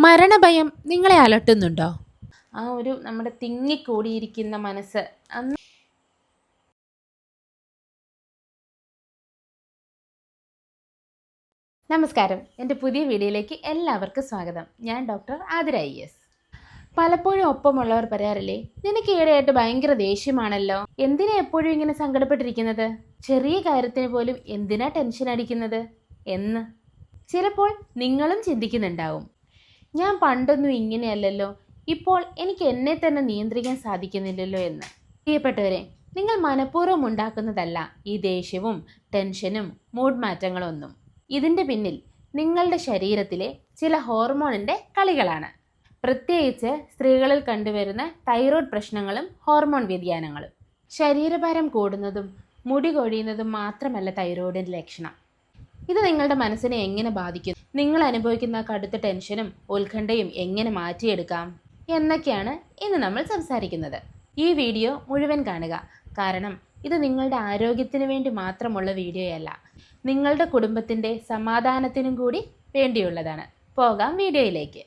മരണഭയം നിങ്ങളെ അലട്ടുന്നുണ്ടോ? ആ ഒരു നമ്മുടെ തിങ്ങിക്കൂടിയിരിക്കുന്ന മനസ്സ് അന്ന്. നമസ്കാരം, എൻ്റെ പുതിയ വീഡിയോയിലേക്ക് എല്ലാവർക്കും സ്വാഗതം. ഞാൻ ഡോക്ടർ ആതിര IAS. പലപ്പോഴും ഒപ്പമുള്ളവർ പറയാറില്ലേ, നിനക്ക് ഈയിടെയായിട്ട് ഭയങ്കര ദേഷ്യമാണല്ലോ, എന്തിനാ എപ്പോഴും ഇങ്ങനെ സങ്കടപ്പെട്ടിരിക്കുന്നത്, ചെറിയ കാര്യത്തിന് പോലും എന്തിനാ ടെൻഷൻ അടിക്കുന്നത് എന്ന്. ചിലപ്പോൾ നിങ്ങളും ചിന്തിക്കുന്നുണ്ടാവും, ഞാൻ പണ്ടൊന്നും ഇങ്ങനെയല്ലല്ലോ, ഇപ്പോൾ എനിക്ക് എന്നെ തന്നെ നിയന്ത്രിക്കാൻ സാധിക്കുന്നില്ലല്ലോ എന്ന്. പ്രിയപ്പെട്ടവരെ, നിങ്ങൾ മനഃപൂർവ്വം ഉണ്ടാക്കുന്നതല്ല ഈ ദേഷ്യവും ടെൻഷനും മൂഡ് മാറ്റങ്ങളൊന്നും. ഇതിൻ്റെ പിന്നിൽ നിങ്ങളുടെ ശരീരത്തിലെ ചില ഹോർമോണിൻ്റെ കളികളാണ്. പ്രത്യേകിച്ച് സ്ത്രീകളിൽ കണ്ടുവരുന്ന തൈറോയ്ഡ് പ്രശ്നങ്ങളും ഹോർമോൺ വ്യതിയാനങ്ങളും. ശരീരഭാരം കൂടുന്നതും മുടി കൊഴിയുന്നതും മാത്രമല്ല തൈറോയ്ഡിൻ്റെ ലക്ഷണം. ഇത് നിങ്ങളുടെ മനസ്സിനെ എങ്ങനെ ബാധിക്കും, നിങ്ങൾ അനുഭവിക്കുന്ന കടുത്ത ടെൻഷനും ഉത്കണ്ഠയും എങ്ങനെ മാറ്റിയെടുക്കാം എന്നൊക്കെയാണ് ഇന്ന് നമ്മൾ സംസാരിക്കുന്നത്. ഈ വീഡിയോ മുഴുവൻ കാണുക, കാരണം ഇത് നിങ്ങളുടെ ആരോഗ്യത്തിന് വേണ്ടി മാത്രമുള്ള വീഡിയോയല്ല, നിങ്ങളുടെ കുടുംബത്തിൻ്റെ സമാധാനത്തിനും കൂടി വേണ്ടിയുള്ളതാണ്. പോകാം വീഡിയോയിലേക്ക്.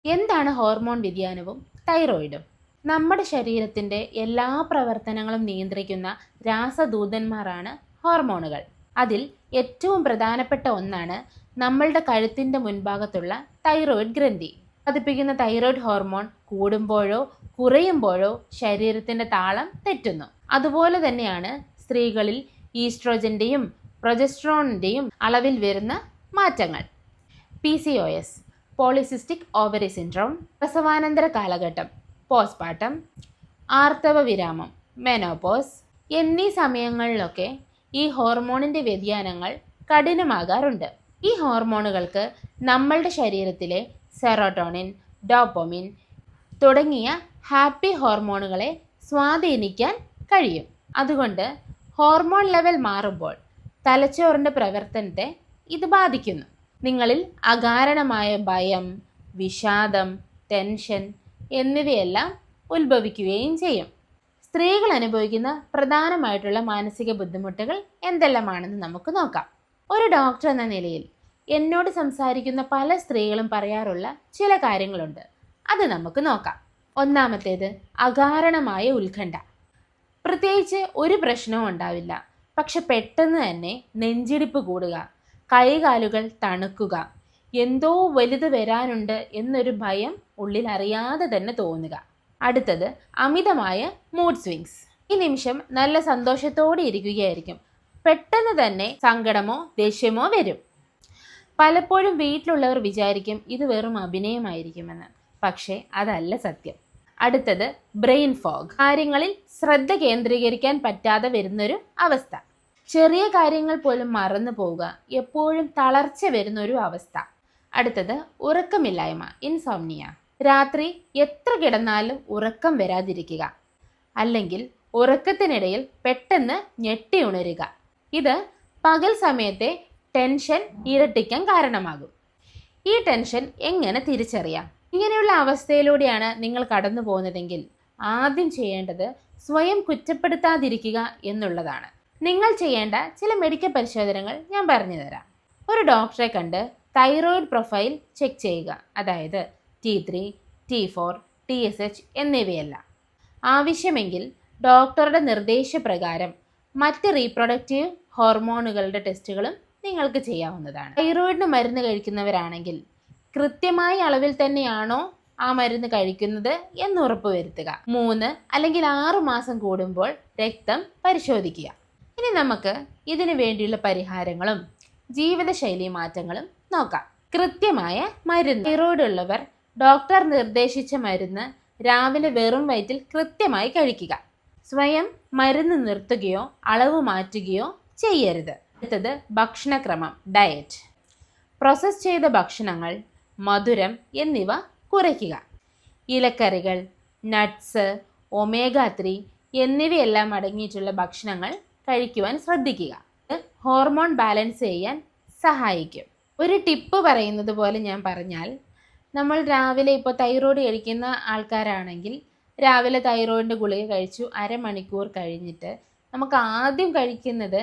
എന്താണ് ഹോർമോൺ വ്യതിയാനവും തൈറോയിഡും? നമ്മുടെ ശരീരത്തിൻ്റെ എല്ലാ പ്രവർത്തനങ്ങളും നിയന്ത്രിക്കുന്ന രാസദൂതന്മാരാണ് ഹോർമോണുകൾ. അതിൽ ഏറ്റവും പ്രധാനപ്പെട്ട ഒന്നാണ് നമ്മളുടെ കഴുത്തിൻ്റെ മുൻഭാഗത്തുള്ള തൈറോയ്ഡ് ഗ്രന്ഥി. ഉത്പാദിപ്പിക്കുന്ന തൈറോയ്ഡ് ഹോർമോൺ കൂടുമ്പോഴോ കുറയുമ്പോഴോ ശരീരത്തിൻ്റെ താളം തെറ്റുന്നു. അതുപോലെ തന്നെയാണ് സ്ത്രീകളിൽ ഈസ്ട്രോജൻ്റെയും പ്രൊജസ്ട്രോണിൻ്റെയും അളവിൽ വരുന്ന മാറ്റങ്ങൾ. PCOS, പോളിസിസ്റ്റിക് ഓവറി സിൻഡ്രോം, പ്രസവാനന്തര കാലഘട്ടം, പോസ്റ്റ്പാർട്ടം, ആർത്തവ വിരാമം, മെനോപോസ് എന്നീ സമയങ്ങളിലൊക്കെ ഈ ഹോർമോണിൻ്റെ വ്യതിയാനങ്ങൾ കഠിനമാകാറുണ്ട്. ഈ ഹോർമോണുകൾക്ക് നമ്മളുടെ ശരീരത്തിലെ സെറോട്ടോണിൻ, ഡോപ്പമിൻ തുടങ്ങിയ ഹാപ്പി ഹോർമോണുകളെ സ്വാധീനിക്കാൻ കഴിയും. അതുകൊണ്ട് ഹോർമോൺ ലെവൽ മാറുമ്പോൾ തലച്ചോറിൻ്റെ പ്രവർത്തനത്തെ ഇത് ബാധിക്കുന്നു. നിങ്ങളിൽ അകാരണമായ ഭയം, വിഷാദം, ടെൻഷൻ എന്നിവയെല്ലാം ഉത്ഭവിക്കുകയും ചെയ്യും. സ്ത്രീകൾ അനുഭവിക്കുന്ന പ്രധാനമായിട്ടുള്ള മാനസിക ബുദ്ധിമുട്ടുകൾ എന്തെല്ലാമാണെന്ന് നമുക്ക് നോക്കാം. ഒരു ഡോക്ടർ എന്ന നിലയിൽ എന്നോട് സംസാരിക്കുന്ന പല സ്ത്രീകളും പറയാറുള്ള ചില കാര്യങ്ങളുണ്ട്, അത് നമുക്ക് നോക്കാം. ഒന്നാമത്തേത് അകാരണമായ ഉത്കണ്ഠ. പ്രത്യേകിച്ച് ഒരു പ്രശ്നവും ഉണ്ടാവില്ല, പക്ഷെ പെട്ടെന്ന് തന്നെ നെഞ്ചിടിപ്പ് കൂടുക, കൈകാലുകൾ തണുക്കുക, എന്തോ വലുത് വരാനുണ്ട് എന്നൊരു ഭയം ഉള്ളിൽ അറിയാതെ തന്നെ തോന്നുക. അടുത്തത് അമിതമായ മൂഡ് സ്വിങ്സ്. ഈ നിമിഷം നല്ല സന്തോഷത്തോടെ ഇരിക്കുകയായിരിക്കും, പെട്ടെന്ന് തന്നെ സങ്കടമോ ദേഷ്യമോ വരും. പലപ്പോഴും വീട്ടിലുള്ളവർ വിചാരിക്കും ഇത് വെറും അഭിനയമായിരിക്കുമെന്ന്, പക്ഷേ അതല്ല സത്യം. അടുത്തത് ബ്രെയിൻ ഫോഗ്. കാര്യങ്ങളിൽ ശ്രദ്ധ കേന്ദ്രീകരിക്കാൻ പറ്റാതെ വരുന്നൊരു അവസ്ഥ. ചെറിയ കാര്യങ്ങൾ പോലും മറന്നു പോവുക, എപ്പോഴും തളർച്ച വരുന്നൊരു അവസ്ഥ. അടുത്തത് ഉറക്കമില്ലായ്മ, ഇൻസോംനിയ. രാത്രി എത്ര കിടന്നാലും ഉറക്കം വരാതിരിക്കുക, അല്ലെങ്കിൽ ഉറക്കത്തിനിടയിൽ പെട്ടെന്ന് ഞെട്ടി ഉണരുക. ഇത് പകൽ സമയത്തെ ടെൻഷൻ ഇരട്ടിക്കാൻ കാരണമാകും. ഈ ടെൻഷൻ എങ്ങനെ തിരിച്ചറിയാം? ഇങ്ങനെയുള്ള അവസ്ഥയിലൂടെയാണ് നിങ്ങൾ കടന്നു പോകുന്നതെങ്കിൽ ആദ്യം ചെയ്യേണ്ടത് സ്വയം കുറ്റപ്പെടുത്താതിരിക്കുക എന്നുള്ളതാണ്. നിങ്ങൾ ചെയ്യേണ്ട ചില മെഡിക്കൽ പരിശോധനകൾ ഞാൻ പറഞ്ഞു തരാം. ഒരു ഡോക്ടറെ കണ്ട് തൈറോയ്ഡ് പ്രൊഫൈൽ ചെക്ക് ചെയ്യുക, അതായത് T3, T4, TSH എന്നിവയല്ല. ആവശ്യമെങ്കിൽ ഡോക്ടറുടെ നിർദ്ദേശപ്രകാരം മറ്റ് റീപ്രൊഡക്റ്റീവ് ഹോർമോണുകളുടെ ടെസ്റ്റുകളും നിങ്ങൾക്ക് ചെയ്യാവുന്നതാണ്. തൈറോയിഡിന് മരുന്ന് കഴിക്കുന്നവരാണെങ്കിൽ കൃത്യമായ അളവിൽ തന്നെയാണോ ആ മരുന്ന് കഴിക്കുന്നത് എന്ന് ഉറപ്പുവരുത്തുക. 3 അല്ലെങ്കിൽ 6 മാസം കൂടുമ്പോൾ രക്തം പരിശോധിക്കുക. ഇനി നമുക്ക് ഇതിനു വേണ്ടിയുള്ള പരിഹാരങ്ങളും ജീവിതശൈലി മാറ്റങ്ങളും നോക്കാം. കൃത്യമായ മരുന്ന്. തൈറോയ്ഡ് ഉള്ളവർ ഡോക്ടർ നിർദ്ദേശിച്ച മരുന്ന് രാവിലെ വെറും വയറ്റിൽ കൃത്യമായി കഴിക്കുക. സ്വയം മരുന്ന് നിർത്തുകയോ അളവ് മാറ്റുകയോ ചെയ്യരുത്. അടുത്തത് ഭക്ഷണക്രമം, ഡയറ്റ്. പ്രോസസ് ചെയ്ത ഭക്ഷണങ്ങൾ, മധുരം എന്നിവ കുറയ്ക്കുക. ഇലക്കറികൾ, നട്ട്സ്, ഒമേഗ 3 എന്നിവയെല്ലാം അടങ്ങിയിട്ടുള്ള ഭക്ഷണങ്ങൾ കഴിക്കുവാൻ ശ്രദ്ധിക്കുക. ഹോർമോൺ ബാലൻസ് ചെയ്യാൻ സഹായിക്കും. ഒരു ടിപ്പ് പറയുന്നത് പോലെ ഞാൻ പറഞ്ഞാൽ, നമ്മൾ രാവിലെ ഇപ്പോൾ തൈറോയ്ഡ് കഴിക്കുന്ന ആൾക്കാരാണെങ്കിൽ രാവിലെ തൈറോയിഡിൻ്റെ ഗുളിക കഴിച്ചു അരമണിക്കൂർ കഴിഞ്ഞിട്ട് നമുക്ക് ആദ്യം കഴിക്കുന്നത്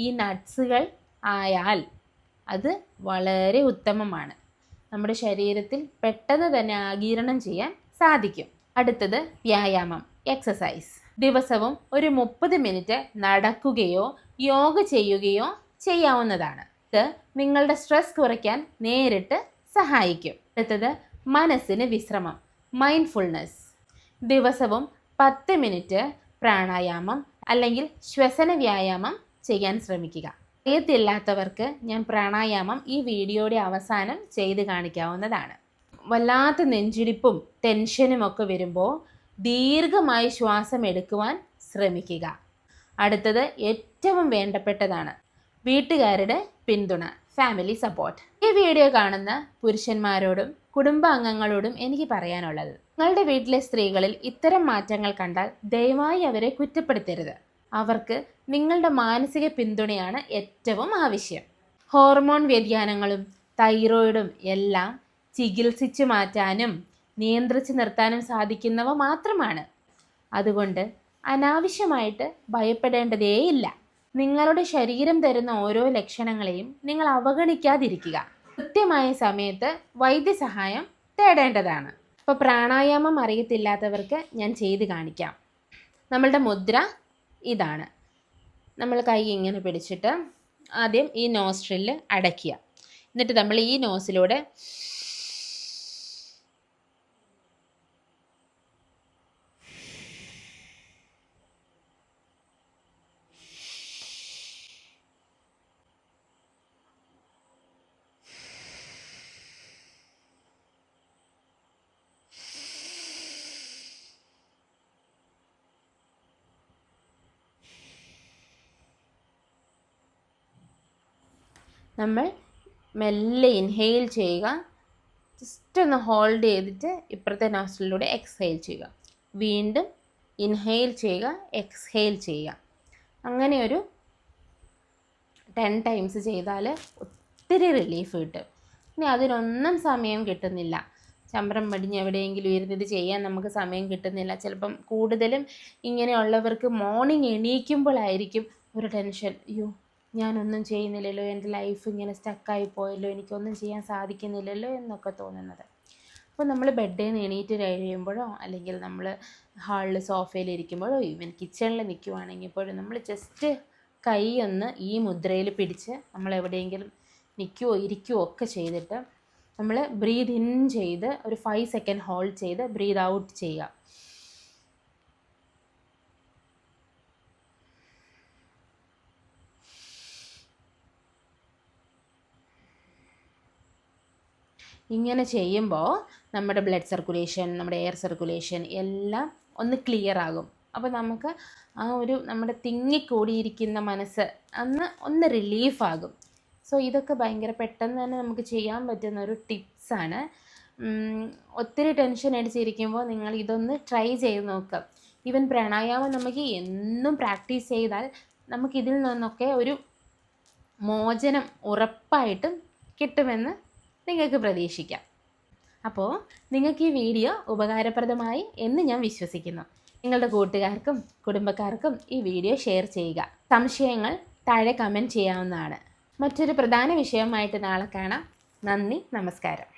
ഈ നട്ട്സുകൾ ആയാൽ അത് വളരെ ഉത്തമമാണ്. നമ്മുടെ ശരീരത്തിൽ പെട്ടെന്ന് തന്നെ ആഗിരണം ചെയ്യാൻ സാധിക്കും. അടുത്തത് വ്യായാമം, എക്സസൈസ്. ദിവസവും ഒരു 30 മിനിറ്റ് നടക്കുകയോ യോഗ ചെയ്യുകയോ ചെയ്യാവുന്നതാണ്. ഇത് നിങ്ങളുടെ സ്ട്രെസ് കുറയ്ക്കാൻ നേരിട്ട് സഹായിക്കും. അടുത്തത് മനസ്സിന് വിശ്രമം, മൈൻഡ്ഫുൾനെസ്. ദിവസവും 10 മിനിറ്റ് പ്രാണായാമം അല്ലെങ്കിൽ ശ്വസന വ്യായാമം ചെയ്യാൻ ശ്രമിക്കുക. അറിയത്തില്ലാത്തവർക്ക് ഞാൻ പ്രാണായാമം ഈ വീഡിയോയുടെ അവസാനം ചെയ്ത് കാണിക്കാവുന്നതാണ്. വല്ലാത്ത നെഞ്ചിടിപ്പും ടെൻഷനും ഒക്കെ വരുമ്പോൾ ദീർഘമായി ശ്വാസം എടുക്കുവാൻ ശ്രമിക്കുക. അടുത്തത് ഏറ്റവും വേണ്ടപ്പെട്ടതാണ് വീട്ടുകാരുടെ പിന്തുണ, ഫാമിലി സപ്പോർട്ട്. ഈ വീഡിയോ കാണുന്ന പുരുഷന്മാരോടും കുടുംബാംഗങ്ങളോടും എനിക്ക് പറയാനുള്ളത്, നിങ്ങളുടെ വീട്ടിലെ സ്ത്രീകളിൽ ഇത്തരം മാറ്റങ്ങൾ കണ്ടാൽ ദയവായി അവരെ കുറ്റപ്പെടുത്തരുത്. അവർക്ക് നിങ്ങളുടെ മാനസിക പിന്തുണയാണ് ഏറ്റവും ആവശ്യം. ഹോർമോൺ വ്യതിയാനങ്ങളും തൈറോയിഡും എല്ലാം ചികിത്സിച്ചു മാറ്റാനും നിയന്ത്രിച്ചു നിർത്താനും സാധിക്കുന്നവ മാത്രമാണ്. അതുകൊണ്ട് അനാവശ്യമായിട്ട് ഭയപ്പെടേണ്ടതേയില്ല. നിങ്ങളുടെ ശരീരം തരുന്ന ഓരോ ലക്ഷണങ്ങളെയും നിങ്ങൾ അവഗണിക്കാതിരിക്കുക. കൃത്യമായ സമയത്ത് വൈദ്യസഹായം തേടേണ്ടതാണ്. ഇപ്പോൾ പ്രാണായാമം അറിയത്തില്ലാത്തവർക്ക് ഞാൻ ചെയ്ത് കാണിക്കാം. നമ്മളുടെ മുദ്ര ഇതാണ്. നമ്മൾ കൈ ഇങ്ങനെ പിടിച്ചിട്ട് ആദ്യം ഈ നോസ്ട്രിൽ അടയ്ക്കുക. എന്നിട്ട് നമ്മൾ ഈ നോസിലൂടെ നമ്മൾ മെല്ലെ ഇൻഹെയിൽ ചെയ്യുക. ജസ്റ്റ് ഒന്ന് ഹോൾഡ് ചെയ്തിട്ട് ഇപ്പുറത്തെ നോസ്ട്രിലൂടെ എക്സ്ഹെയിൽ ചെയ്യുക. വീണ്ടും ഇൻഹെയിൽ ചെയ്യുക, എക്സ്ഹെയിൽ ചെയ്യുക. അങ്ങനെ ഒരു 10 ടൈംസ് ചെയ്താൽ ഒത്തിരി റിലീഫ് കിട്ടും. ഇനി അതിനൊന്നും സമയം കിട്ടുന്നില്ല, ചമ്രം പടിഞ്ഞ് എവിടെയെങ്കിലും ഇരുന്നത് ചെയ്യാൻ നമുക്ക് സമയം കിട്ടുന്നില്ല. ചിലപ്പം കൂടുതലും ഇങ്ങനെയുള്ളവർക്ക് മോർണിംഗ് എണീക്കുമ്പോഴായിരിക്കും ഒരു ടെൻഷൻ, അയ്യോ ഞാനൊന്നും ചെയ്യുന്നില്ലല്ലോ, എൻ്റെ ലൈഫ് ഇങ്ങനെ സ്റ്റക്കായി പോയല്ലോ, എനിക്കൊന്നും ചെയ്യാൻ സാധിക്കുന്നില്ലല്ലോ എന്നൊക്കെ തോന്നുന്നത്. അപ്പോൾ നമ്മൾ ബെഡിൽ നിന്ന് എണീറ്റ് കഴിയുമ്പോഴോ അല്ലെങ്കിൽ നമ്മൾ ഹാളിൽ സോഫയിൽ ഇരിക്കുമ്പോഴോ ഈവൻ കിച്ചണിൽ നിൽക്കുവാണെങ്കിൽ പോലും നമ്മൾ ജസ്റ്റ് കൈ ഒന്ന് ഈ മുദ്രയിൽ പിടിച്ച് നമ്മൾ എവിടെയെങ്കിലും നിൽക്കുകയോ ഇരിക്കുകയോ ഒക്കെ ചെയ്തിട്ട് നമ്മൾ ബ്രീത് ഇൻ ചെയ്ത് ഒരു 5 സെക്കൻഡ് ഹോൾഡ് ചെയ്ത് ബ്രീത് ഔട്ട് ചെയ്യുക. ഇങ്ങനെ ചെയ്യുമ്പോൾ നമ്മുടെ ബ്ലഡ് സർക്കുലേഷൻ, നമ്മുടെ എയർ സർക്കുലേഷൻ എല്ലാം ഒന്ന് ക്ലിയർ ആകും. അപ്പോൾ നമുക്ക് ആ ഒരു നമ്മുടെ തിങ്ങിക്കൂടിയിരിക്കുന്ന മനസ്സ് ഒന്ന് റിലീഫാകും. സോ ഇതൊക്കെ ഭയങ്കര പെട്ടെന്ന് തന്നെ നമുക്ക് ചെയ്യാൻ പറ്റുന്ന ഒരു ടിപ്സാണ്. ഒത്തിരി ടെൻഷൻ അടിച്ചിരിക്കുമ്പോൾ നിങ്ങൾ ഇതൊന്ന് ട്രൈ ചെയ്ത് നോക്കുക. ഈവൻ പ്രാണായാമം നമുക്ക് എന്നും പ്രാക്ടീസ് ചെയ്താൽ നമുക്കിതിൽ നിന്നൊക്കെ ഒരു മോചനം ഉറപ്പായിട്ടും കിട്ടുമെന്ന് നിങ്ങൾക്ക് പ്രതീക്ഷിക്കാം. അപ്പോൾ നിങ്ങൾക്ക് ഈ വീഡിയോ ഉപകാരപ്രദമായി എന്ന് ഞാൻ വിശ്വസിക്കുന്നു. നിങ്ങളുടെ കൂട്ടുകാർക്കും കുടുംബക്കാർക്കും ഈ വീഡിയോ ഷെയർ ചെയ്യുക. സംശയങ്ങൾ താഴെ കമൻറ്റ് ചെയ്യാവുന്നതാണ്. മറ്റൊരു പ്രധാന വിഷയവുമായിട്ട് നാളെ കാണാം. നന്ദി, നമസ്കാരം.